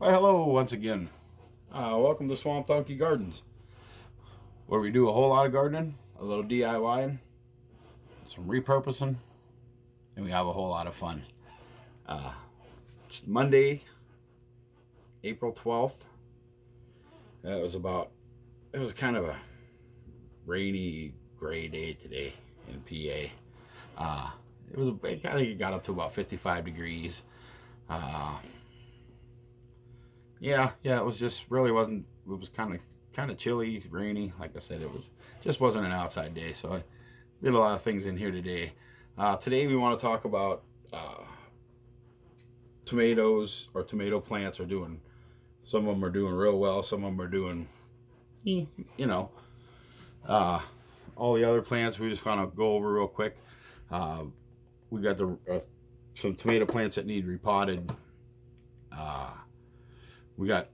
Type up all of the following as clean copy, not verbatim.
Well, hello once again. Welcome to Swamp Donkey Gardens, where we do a whole lot of gardening, a little DIYing, some repurposing, and we have a whole lot of fun. Uh, it's Monday, April 12th. It was kind of a rainy, gray day today in PA. It got up to about 55 degrees. Uh, yeah, it was just really wasn't. It was kind of chilly, rainy. Like I said, it was just wasn't an outside day, so I did a lot of things in here today. Today we want to talk about tomatoes or tomato plants are doing. Some of them are doing real well. Some of them are doing, you know, uh, all the other plants we just want to go over real quick. Uh, we got some tomato plants that need repotted. Uh, we got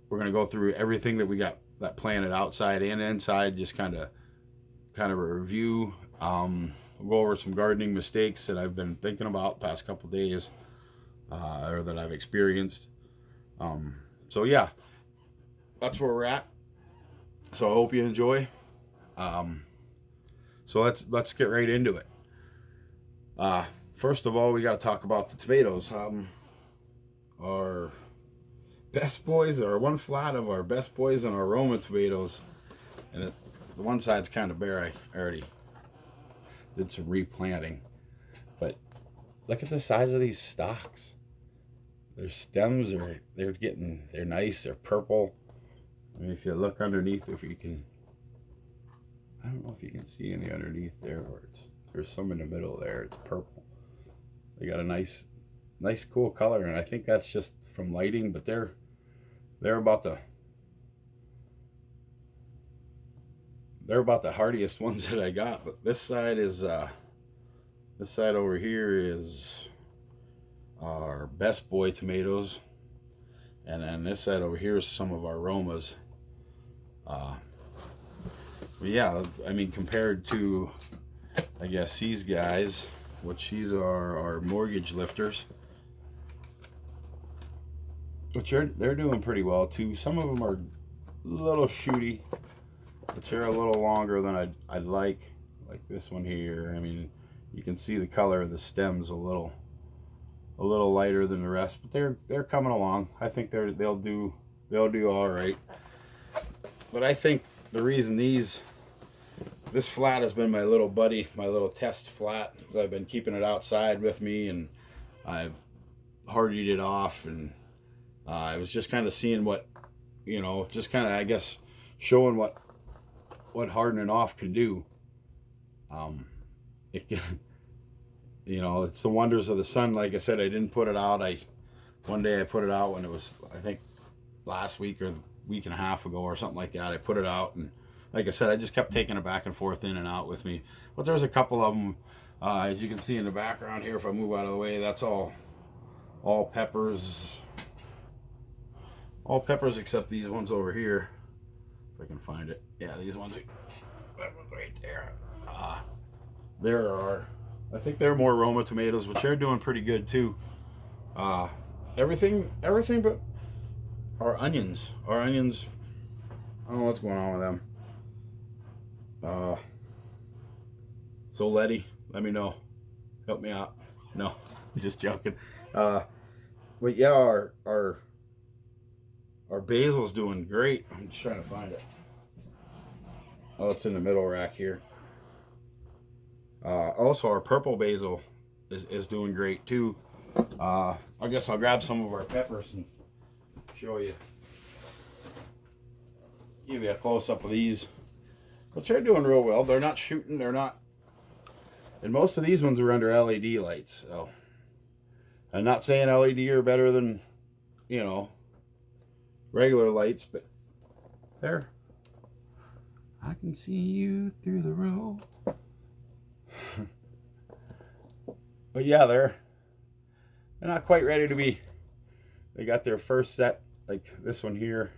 we're gonna go through everything that we got that planted outside and inside, just kind of a review. We'll go over some gardening mistakes that I've been thinking about the past couple days, or that I've experienced. So yeah, that's where we're at. So I hope you enjoy. Um, so let's get right into it. Uh, First of all, we got to talk about the tomatoes. Our best boys, or one flat of our best boys, and our Roma tomatoes, and the one side's kind of bare. I already did some replanting, but look at the size of these stalks. Their stems they're nice. They're purple. I mean, if you look underneath, if you can, I don't know if you can see any underneath there, or there's some in the middle there. It's purple. They got a nice cool color, and I think that's just from lighting. But they're about the they're about the hardiest ones that I got. But this side over here is our best boy tomatoes, and then this side over here is some of our Romas. Uh, yeah, I mean, compared to, I guess, these guys, which these are our mortgage lifters, which they're doing pretty well too. Some of them are a little shooty, but they're a little longer than I'd like this one here. I mean, you can see the color of the stems a little lighter than the rest, but they're coming along. I think they'll do all right. But I think the reason this flat has been my little buddy, my little test flat. So I've been keeping it outside with me, and I've hardied it off, and I was just kind of seeing what, just kind of, I guess, showing what hardening off can do. It can, it's the wonders of the sun. Like I said, I didn't put it out. One day I put it out when it was, I think, last week or the week and a half ago or something like that. I put it out, and like I said, I just kept taking it back and forth, in and out with me. But there's a couple of them, as you can see in the background here. If I move out of the way, that's all peppers. All peppers except these ones over here. If I can find it. Yeah, these ones are right there. There are, I think they're more Roma tomatoes, which they're doing pretty good too. Uh, everything but our onions. Our onions, I don't know what's going on with them. So Letty, let me know. Help me out. No, just joking. Uh, but yeah, our basil's doing great. I'm just trying to find it. Oh, it's in the middle rack here. Also, our purple basil is doing great too. I guess I'll grab some of our peppers and show you. Give you a close up of these. But they're doing real well. They're not shooting. They're not. And most of these ones are under LED lights. So I'm not saying LED are better than, regular lights, but they're. I can see you through the row. But yeah, they're not quite ready to be. They got their first set, like this one here,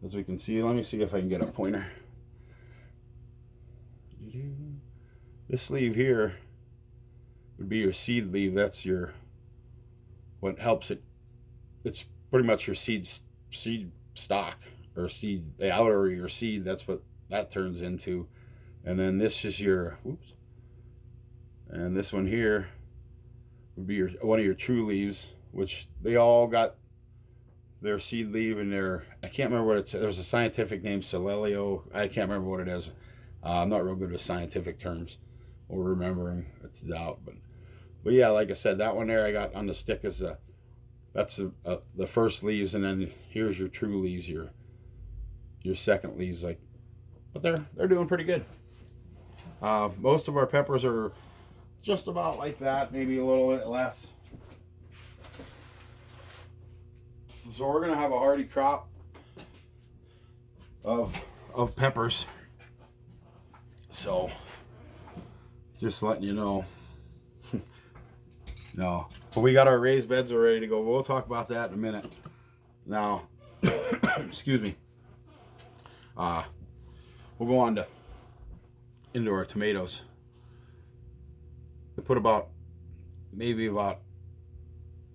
as we can see. Let me see if I can get a pointer. This sleeve here would be your seed leaf. That's what helps it. It's pretty much your seed stock, or seed, the outer of your seed. That's what that turns into. And then this is your, oops, and this one here would be your one of your true leaves, which they all got their seed leaf and their, I can't remember what it's, there's a scientific name, Celelio, I can't remember what it is. I'm not real good with scientific terms or remembering, it's a doubt, but yeah, like I said, that one there I got on the stick is that's the first leaves, and then here's your true leaves, your second leaves, like, but they're doing pretty good. Most of our peppers are just about like that, maybe a little bit less. So we're gonna have a hardy crop of peppers. So just letting you know. No, but we got our raised beds are ready to go. We'll talk about that in a minute. Now, excuse me. We'll go on into our tomatoes. We put maybe about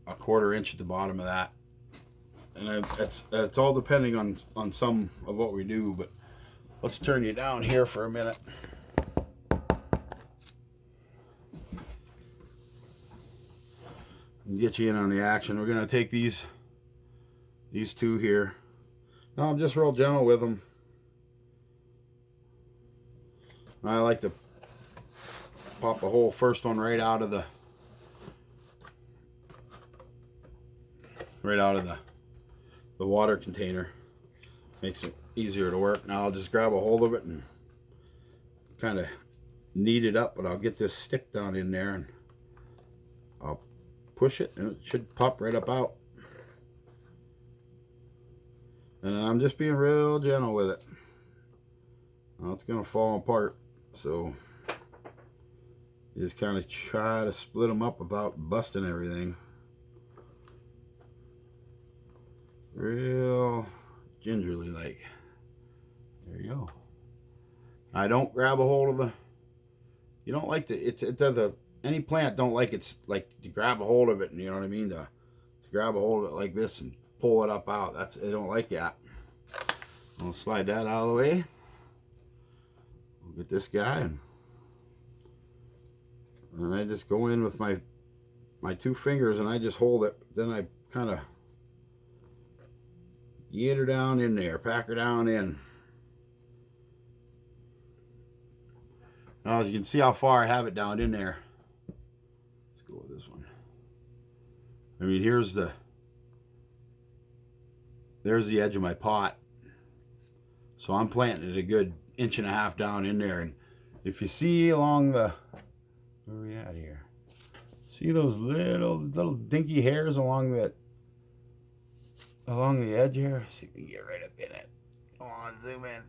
a 1/4 inch at the bottom of that. And it's all depending on some of what we do, but let's turn you down here for a minute. And get you in on the action. We're gonna take these two here. Now I'm just real gentle with them. I like to pop the whole first one right out of the water container. Makes it easier to work. Now I'll just grab a hold of it and kind of knead it up, but I'll get this stick down in there and I'll push it and it should pop right up out. And I'm just being real gentle with it. Now it's gonna fall apart, so you just kind of try to split them up without busting everything. Real gingerly, like. There you go. I don't grab a hold of the, you don't like to, any plant don't like it's like to grab a hold of it, and you know what I mean, to grab a hold of it like this and pull it up out. They don't like that. I'll slide that out of the way. We'll get this guy, and I just go in with my 2 fingers and I just hold it. Then I kind of get her down in there, pack her down in. Now, as you can see how far I have it down in there. Let's go with this one. I mean, there's the edge of my pot. So I'm planting it a good 1.5 inches down in there. And if you see along the, where are we at here? See those little dinky hairs along the edge here? See if we can get right up in it. Come on, zoom in.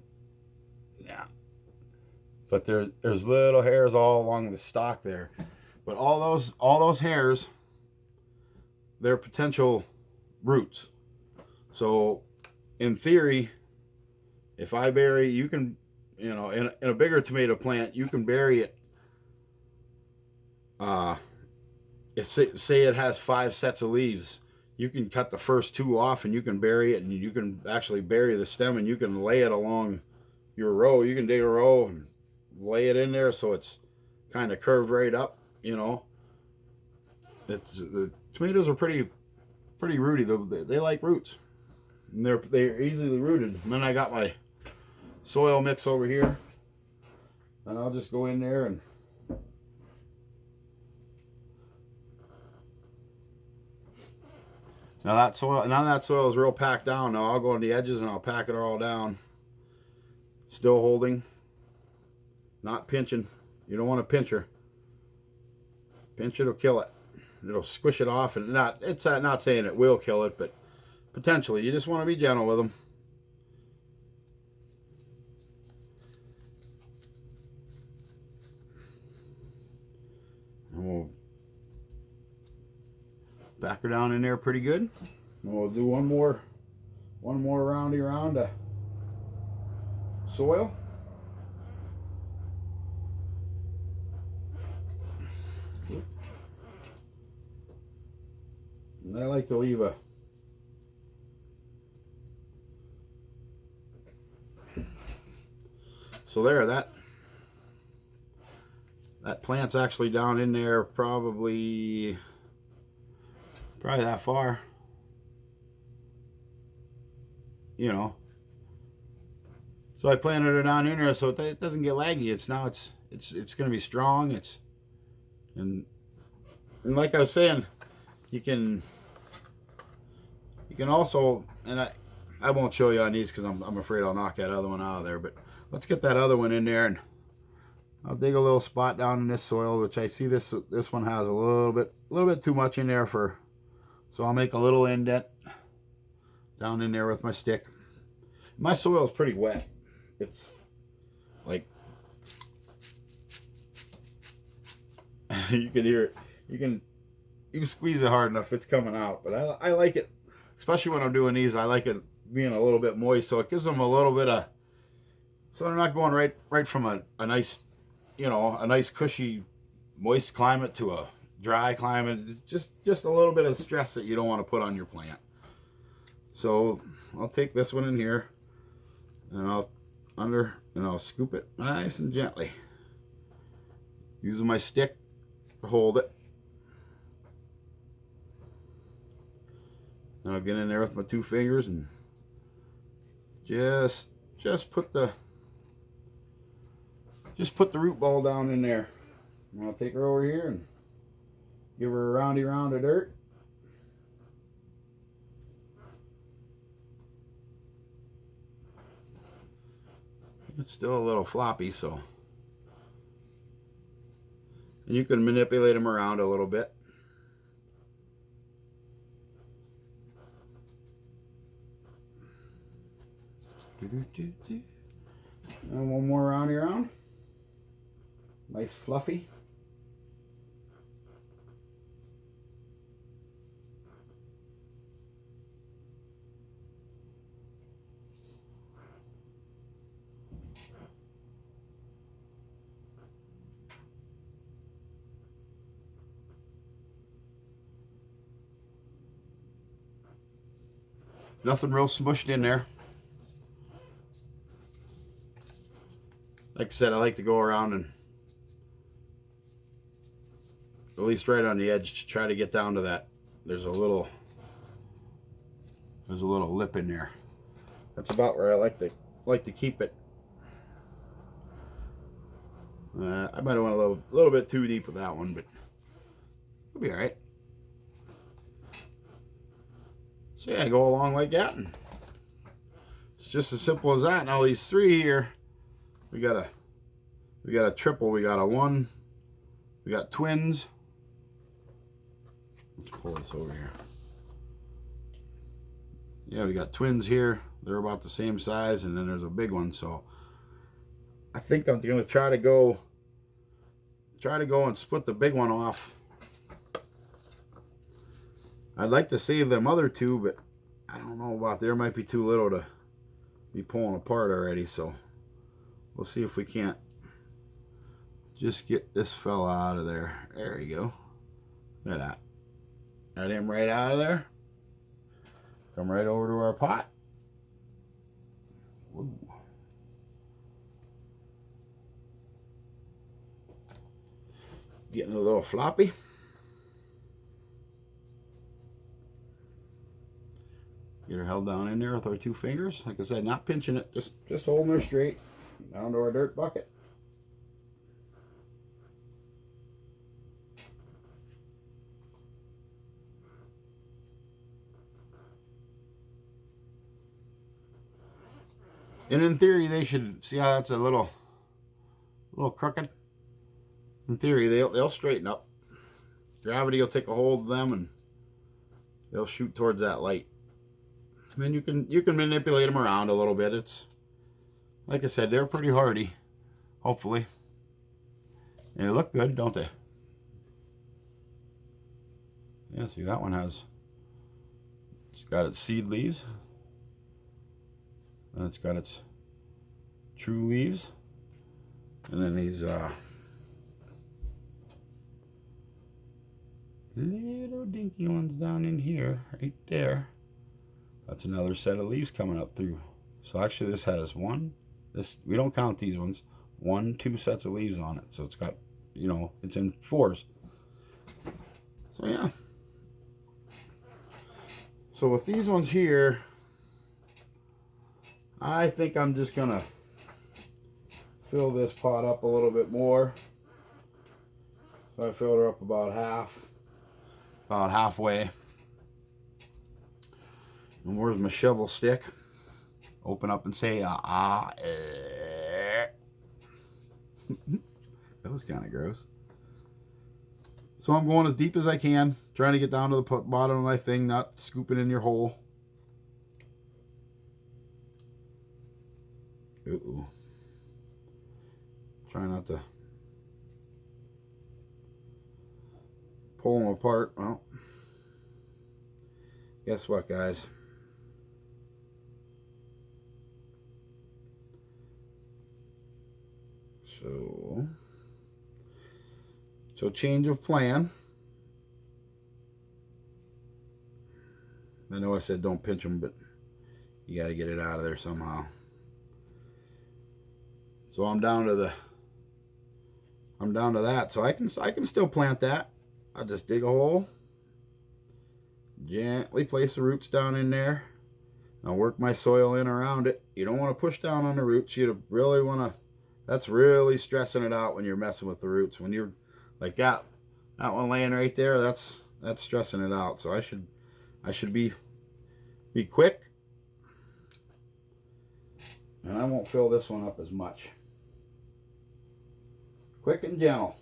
Yeah. But there's little hairs all along the stalk there. But all those hairs, they're potential roots. So in theory, if I bury, you can, you know, in a bigger tomato plant, you can bury it. Say it has 5 sets of leaves. You can cut the first 2 off and you can bury it, and you can actually bury the stem and you can lay it along your row. You can dig a row and lay it in there so it's kind of curved right up, you know. The tomatoes are pretty rooty. They like roots, and they're easily rooted. And then I got my soil mix over here, and I'll just go in there and now that soil is real packed down. Now I'll go on the edges and I'll pack it all down. Still holding, not pinching. You don't want to pinch her. Pinch it'll kill it. It'll squish it off, and it's not saying it will kill it, but potentially. You just want to be gentle with them. And we'll back her down in there pretty good. And we'll do one more roundy around to soil. And I like to leave a So there, that plant's actually down in there probably that far. You know. So I planted it down in there so it doesn't get laggy. It's going to be strong. And like I was saying, you can also, and I won't show you on these because I'm afraid I'll knock that other one out of there. But let's get that other one in there, and I'll dig a little spot down in this soil, which I see this one has a little bit too much in there so I'll make a little indent down in there with my stick. My soil is pretty wet. It's like you can hear it. You can squeeze it hard enough, it's coming out. But I like it, especially when I'm doing these. I like it being a little bit moist, so it gives them a little bit of, so they're not going right from a nice, a nice cushy moist climate to a dry climate. Just a little bit of stress that you don't want to put on your plant. So I'll take this one in here, and I'll scoop it nice and gently, using my stick to hold it. And I'll get in there with my 2 fingers and just put the root ball down in there. And I'll take her over here and give her a roundy round of dirt. It's still a little floppy, so. And you can manipulate them around a little bit. And one more roundy round. Nice fluffy. Nothing real smushed in there. Like I said, I like to go around and at least right on the edge to try to get down to that. There's a little lip in there. That's about where I like to keep it. I might have went a little bit too deep with that one, but it'll be all right. So yeah, I go along like that, and it's just as simple as that. Now these 3 here, we got a triple, we got a 1, we got twins. Let's pull this over here. Yeah, we got twins here. They're about the same size, and then there's a big one. So I think I'm gonna try to go and split the big one off. I'd like to save them other 2, but I don't know about, there might be too little to be pulling apart already. So we'll see if we can't just get this fella out of there. There we go. Look at that. Got him right out of there. Come right over to our pot. Woo. Getting a little floppy. Get her held down in there with our 2 fingers. Like I said, not pinching it, just holding her straight down to our dirt bucket. And in theory, they should see how that's a little crooked. In theory, they'll straighten up. Gravity will take a hold of them, and they'll shoot towards that light. And then you can manipulate them around a little bit. It's like I said, they're pretty hardy, hopefully, and they look good, don't they? Yeah, see, that one it's got its seed leaves, and it's got its true leaves, and then these little dinky ones down in here, right there. That's another set of leaves coming up through. So actually this has 1, This, we don't count these ones. 1, 2 sets of leaves on it. So it's got, you know, it's in 4s. So yeah. So with these ones here, I think I'm just gonna fill this pot up a little bit more. So I filled her up about halfway. And where's my shovel stick? Open up and say, That was kind of gross. So I'm going as deep as I can, trying to get down to the bottom of my thing, not scooping in your hole. Uh-oh. Try not to pull them apart. Well, guess what, guys? So change of plan. I know I said don't pinch them, but you got to get it out of there somehow. So I'm down to that. So I can still plant that. I'll just dig a hole, gently place the roots down in there. I'll work my soil in around it. You don't want to push down on the roots. You really want to. That's really stressing it out when you're messing with the roots. When you're like that one laying right there, that's stressing it out. So I should be quick, and I won't fill this one up as much. Quick and gentle.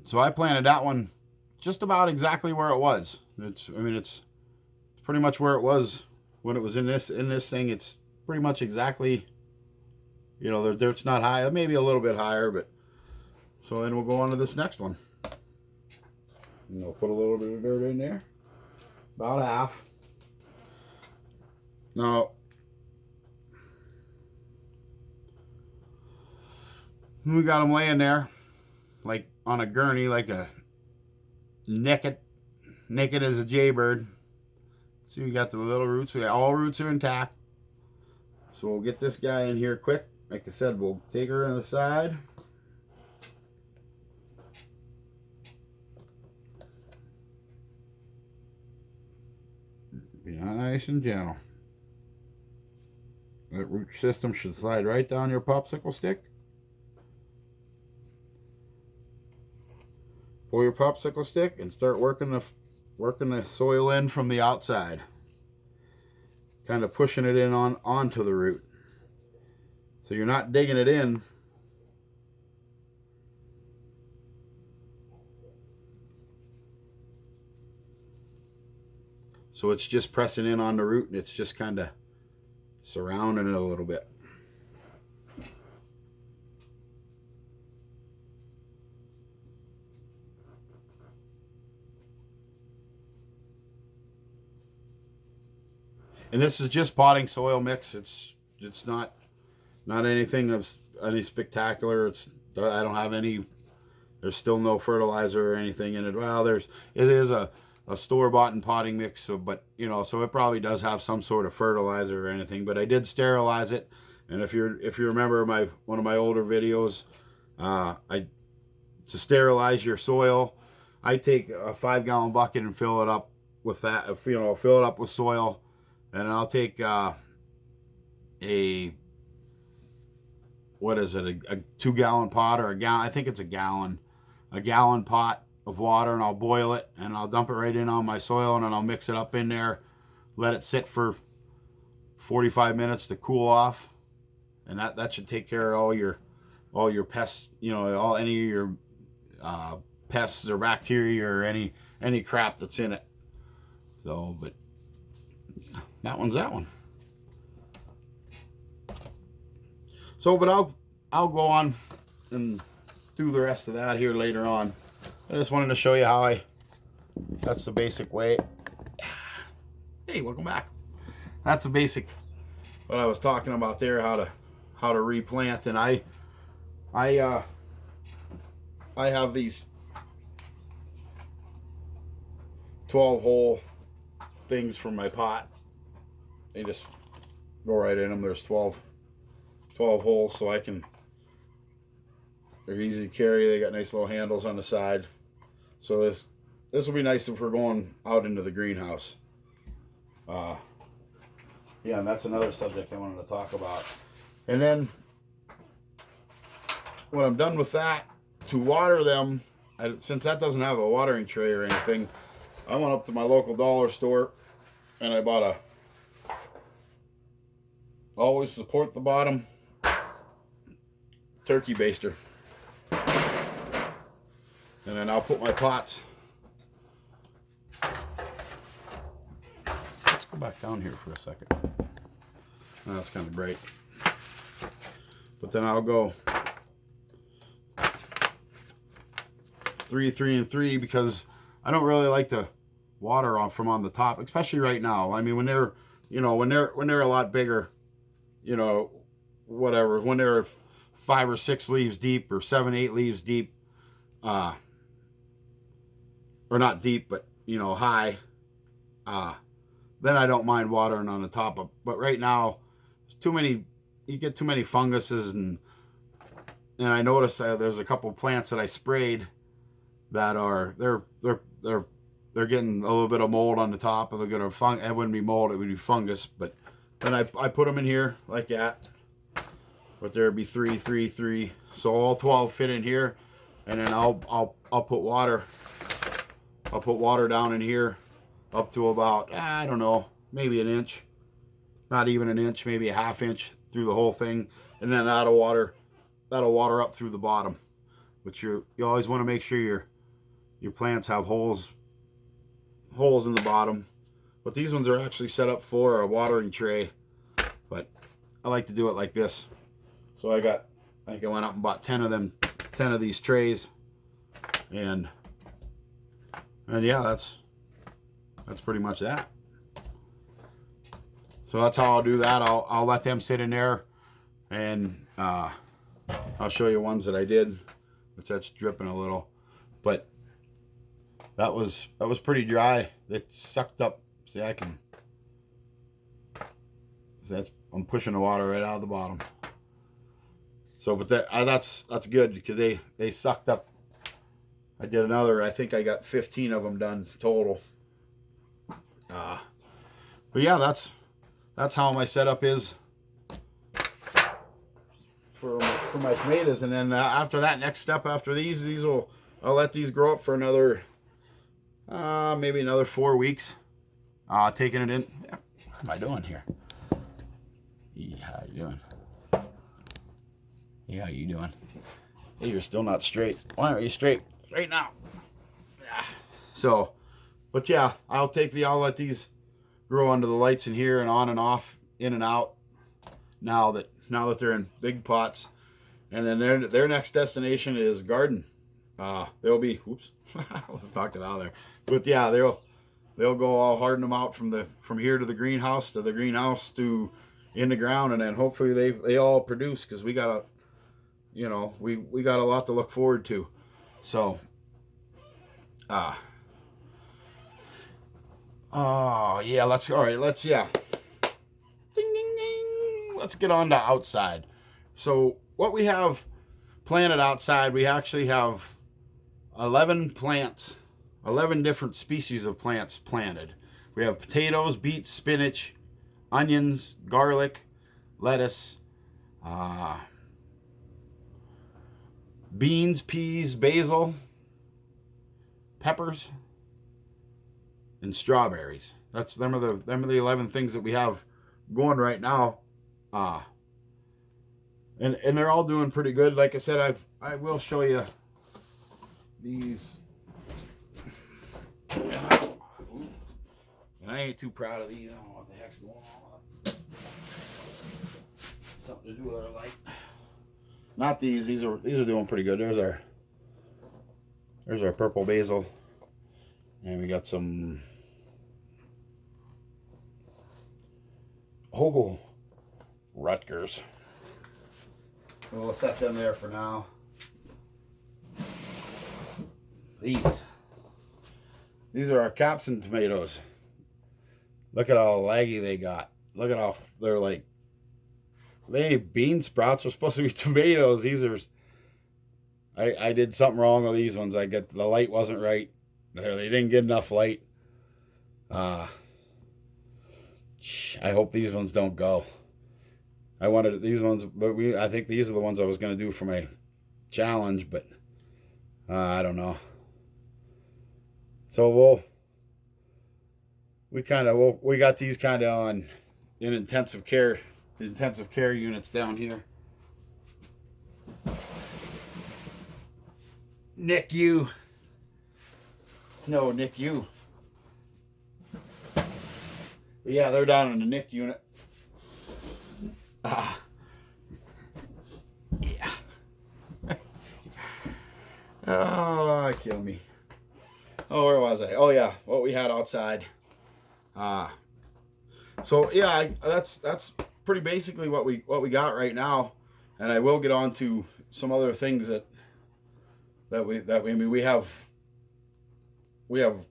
So I planted that one just about exactly where it was. It's pretty much where it was when it was in this thing. It's pretty much exactly, you know, it's not high, maybe a little bit higher, but so then we'll go on to this next one. And we'll put a little bit of dirt in there, about half. Now, we got them laying there, like on a gurney, like a naked as a jaybird. See, we got the little roots. All roots are intact. So we'll get this guy in here quick. Like I said, we'll take her to the side. Be nice and gentle. That root system should slide right down your popsicle stick. Pull your popsicle stick and start working the soil in from the outside. Kind of pushing it in onto the root. So you're not digging it in. So it's just pressing in on the root, and it's just kind of surrounding it a little bit. And this is just potting soil mix. It's not anything of any spectacular. I don't have any. There's still no fertilizer or anything in it. Well, it is a store-bought and potting mix, so, but you know, so it probably does have some sort of fertilizer or anything. But I did sterilize it, and if you remember one of my older videos, to sterilize your soil, I take a 5-gallon bucket and fill it up with that. Fill it up with soil. And I'll take a 2-gallon pot, or a gallon. I think it's a gallon pot of water, and I'll boil it, and I'll dump it right in on my soil, and then I'll mix it up in there, let it sit for 45 minutes to cool off, and that should take care of all your pests, you know, any of your pests or bacteria or any crap that's in it. So, but. That one's that one. So, but I'll go on and do the rest of that here later on. I just wanted to show you how that's the basic way. Hey, welcome back. That's the basic, what I was talking about there, how to replant. And I I have these 12-hole things from my pot. They just go right in them. There's 12 holes, so they're easy to carry. They got nice little handles on the side. So this will be nice if we're going out into the greenhouse. Yeah, and that's another subject I wanted to talk about. And then when I'm done with that, to water them, since that doesn't have a watering tray or anything, I went up to my local dollar store and I bought always support the bottom turkey baster. And then I'll put my pots. Let's go back down here for a second. Oh, that's kind of bright. But then I'll go 3, 3, and 3 because I don't really like to water off from on the top, especially right now. I mean, when they're a lot bigger, whatever, when they're 5 or 6 leaves deep or 7, 8 leaves deep, or not deep, but high, then I don't mind watering on the top of. But right now, you get too many funguses, and I noticed that there's a couple plants that I sprayed that are they're getting a little bit of mold on the top, and they're gonna it wouldn't be mold, it would be fungus. But then I put them in here like that, but there'd be 3, 3, 3, so all 12 fit in here, and then I'll put water. I'll put water down in here up to about, I don't know, maybe an inch, not even an inch, maybe a ½ inch through the whole thing, and then that'll water up through the bottom. But you always want to make sure your plants have holes in the bottom. But these ones are actually set up for a watering tray, but I like to do it like this. So I think I went out and bought 10 of these trays, and yeah, that's pretty much that. So that's how I'll do that. I'll let them sit in there, and I'll show you ones that I did, which that's dripping a little, but that was pretty dry. It sucked up. See, I'm pushing the water right out of the bottom. So, but that's good because they sucked up. I did another. I think I got 15 of them done total. But yeah, that's how my setup is for my tomatoes. And then after that, next step after I'll let these grow up for another maybe another 4 weeks. Taking it in. Yeah, what am I doing here? How you doing? Hey, how you doing? Hey, you're still not straight. Why aren't you straight? Straight now. Yeah. So, but yeah, I'll let these grow under the lights in here and on and off, in and out. Now that they're in big pots, and then their next destination is garden. They'll be. Oops, let's talk it out of there. But yeah, they'll go. I'll harden them out from here to the greenhouse to in the ground, and then hopefully they all produce, because we got we got a lot to look forward to. So, yeah, let's ding, ding, ding. Let's get on to outside. So what we have planted outside, we actually have 11 plants, 11 different species of plants planted. We have potatoes, beets, spinach, onions, garlic, lettuce, beans, peas, basil, peppers, and strawberries. Them are the 11 things that we have going right now. And they're all doing pretty good. Like I said, I will show you these. And I ain't too proud of these. I don't know what the heck's going on. Something to do with our light. Not these. These are doing pretty good. There's our purple basil, and we got some Rutgers. We'll set them there for now. These are our capsun tomatoes. Look at how laggy they got. Look at how they're like, they ain't bean sprouts. They're supposed to be tomatoes. These are, I did something wrong with these ones. The light wasn't right. They didn't get enough light. I hope these ones don't go. I wanted these ones, but I think these are the ones I was going to do for my challenge, but I don't know. So we got these kind of on in intensive care units down here. NICU. No, NICU. But yeah, they're down in the NIC unit. Yeah. Oh, kill me. Oh, where was I? Oh yeah, what we had outside. So yeah, that's pretty basically what we got right now, and I will get on to some other things that we I mean we have 1,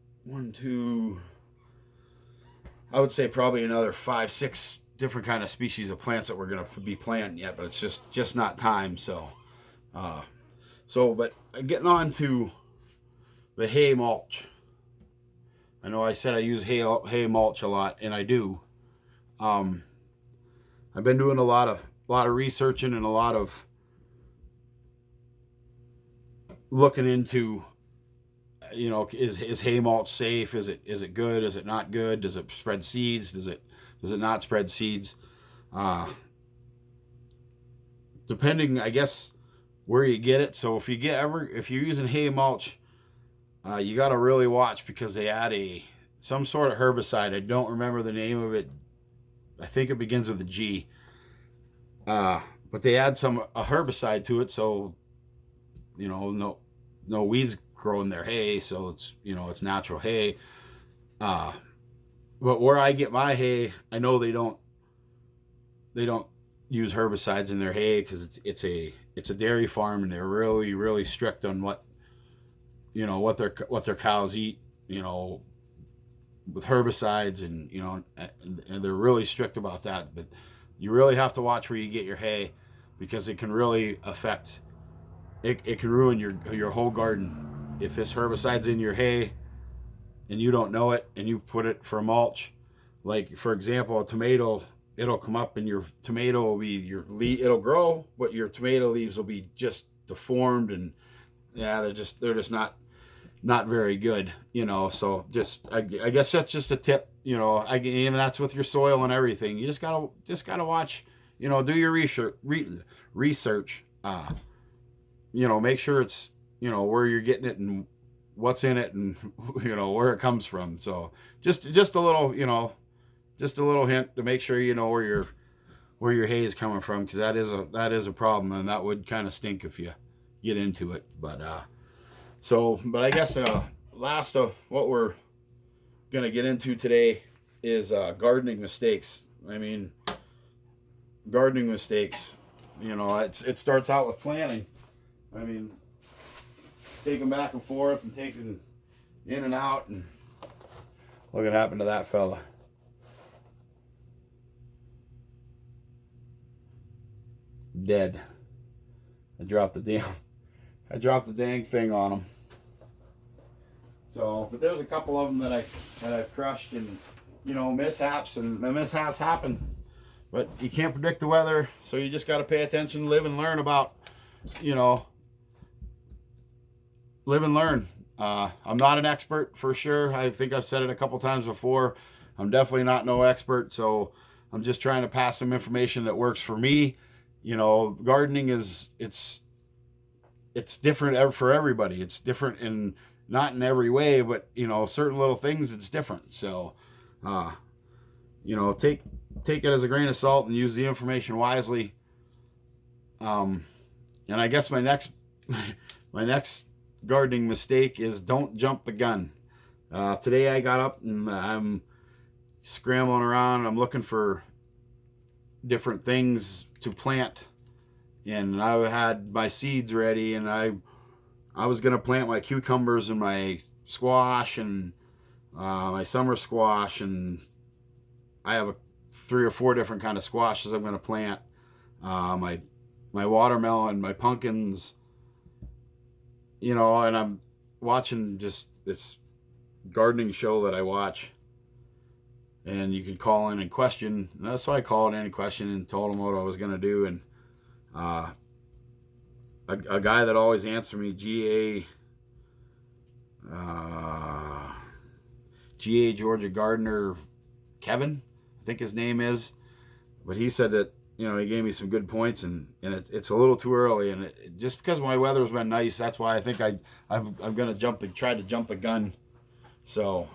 2, I would say probably another 5, 6 different kind of species of plants that we're gonna be planting yet, but it's just not time. So but getting on to the hay mulch. I know I said I use hay mulch a lot, and I do. I've been doing a lot of researching and a lot of looking into, is hay mulch safe? Is it good? Is it not good? Does it spread seeds? Does it not spread seeds? Depending, I guess, where you get it. So if you're using hay mulch, you got to really watch, because they add some sort of herbicide. I don't remember the name of it. I think it begins with a G. But they add a herbicide to it, so no weeds grow in their hay, so it's natural hay. But where I get my hay, I know they don't use herbicides in their hay, because it's a dairy farm, and they're really, really strict on what their cows eat, with herbicides, and they're really strict about that. But you really have to watch where you get your hay, because it can really affect, it can ruin your whole garden. If this herbicide's in your hay and you don't know it, and you put it for mulch, like for example, a tomato, it'll come up and your tomato will be, it'll grow, but your tomato leaves will be just deformed, and yeah, they're just not very good, so I guess that's just a tip, and that's with your soil and everything. You just gotta watch, do your research, make sure it's, where you're getting it and what's in it, and where it comes from. So just a little, hint to make sure where your hay is coming from, because that is a problem, and that would kind of stink if you get into it. But but I guess last of what we're gonna get into today is gardening mistakes. I mean, gardening mistakes. It starts out with planting. I mean, taking back and forth and taking in and out, and look what happened to that fella. Dead. I dropped the dang thing on him. So, but there's a couple of them that I've crushed, and mishaps, and the mishaps happen. But you can't predict the weather, so you just got to pay attention, live and learn about, live and learn. I'm not an expert for sure. I think I've said it a couple times before. I'm definitely not no expert, so I'm just trying to pass some information that works for me. Gardening it's different for everybody. It's different in, not in every way, but certain little things, it's different. So take it as a grain of salt and use the information wisely. And I guess my next gardening mistake is don't jump the gun. Today I got up and I'm scrambling around. I'm looking for different things to plant, and I had my seeds ready, and I I was gonna plant my cucumbers and my squash and my summer squash, and I have 3 or 4 different kind of squashes I'm gonna plant. My watermelon, my pumpkins, you know, and I'm watching just this gardening show that I watch, and you can call in and question. And that's why I called in and questioned and told him what I was gonna do, and a guy that always answered me, GA Georgia Gardener Kevin, I think his name is, but he said that, you know, he gave me some good points, and it's a little too early, and just because my weather's been nice, that's why I think I'm gonna try to jump the gun. So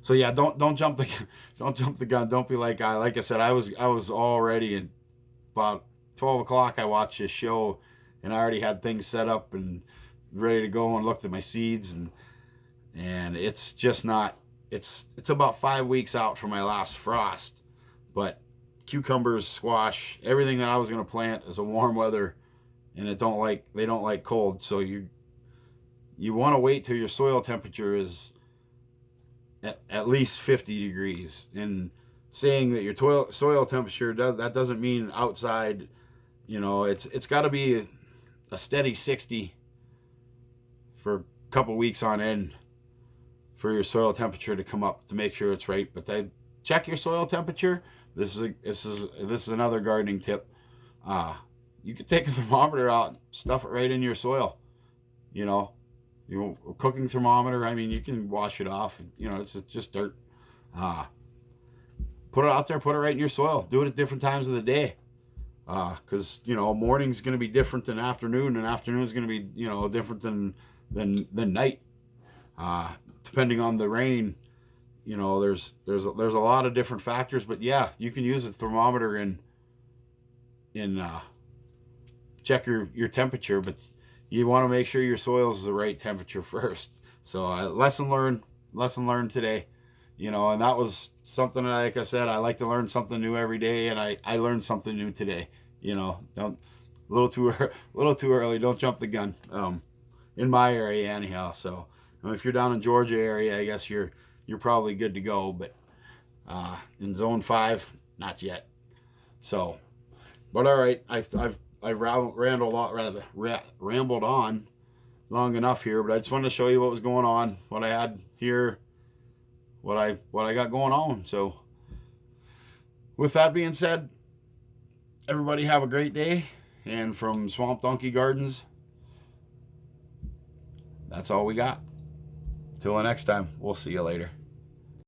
so yeah, don't jump the gun. Don't be like I said, I was already at about 12 o'clock. I watched this show, and I already had things set up and ready to go, and looked at my seeds, and it's just not. It's about 5 weeks out from my last frost, but cucumbers, squash, everything that I was gonna plant is a warm weather, and they don't like cold. So you want to wait till your soil temperature is at least 50 degrees. And saying that your soil temperature doesn't mean outside. You know, it's got to be a steady 60 for a couple weeks on end for your soil temperature to come up, to make sure it's right. But check your soil temperature. This is another gardening tip. You could take a thermometer out, stuff it right in your soil. You know, cooking thermometer. I mean, you can wash it off. You know, it's just dirt. Put it out there. Put it right in your soil. Do it at different times of the day. Because you know, morning's going to be different than afternoon, and afternoon's going to be, you know, different than night. Depending on the rain, you know, there's a lot of different factors. But yeah, you can use a thermometer and check your temperature, but you want to make sure your soil is the right temperature first. So lesson learned today, you know, and that was something, like I said, I like to learn something new every day, and I learned something new today. You know, a little too early. Don't jump the gun. In my area anyhow. So if you're down in Georgia area, I guess you're probably good to go. But in Zone 5, not yet. So, but all right, I've rambled on long enough here. But I just wanted to show you what was going on, what I had here, what I got going on. So, with that being said, everybody have a great day. And from Swamp Donkey Gardens, that's all we got. Till the next time, we'll see you later.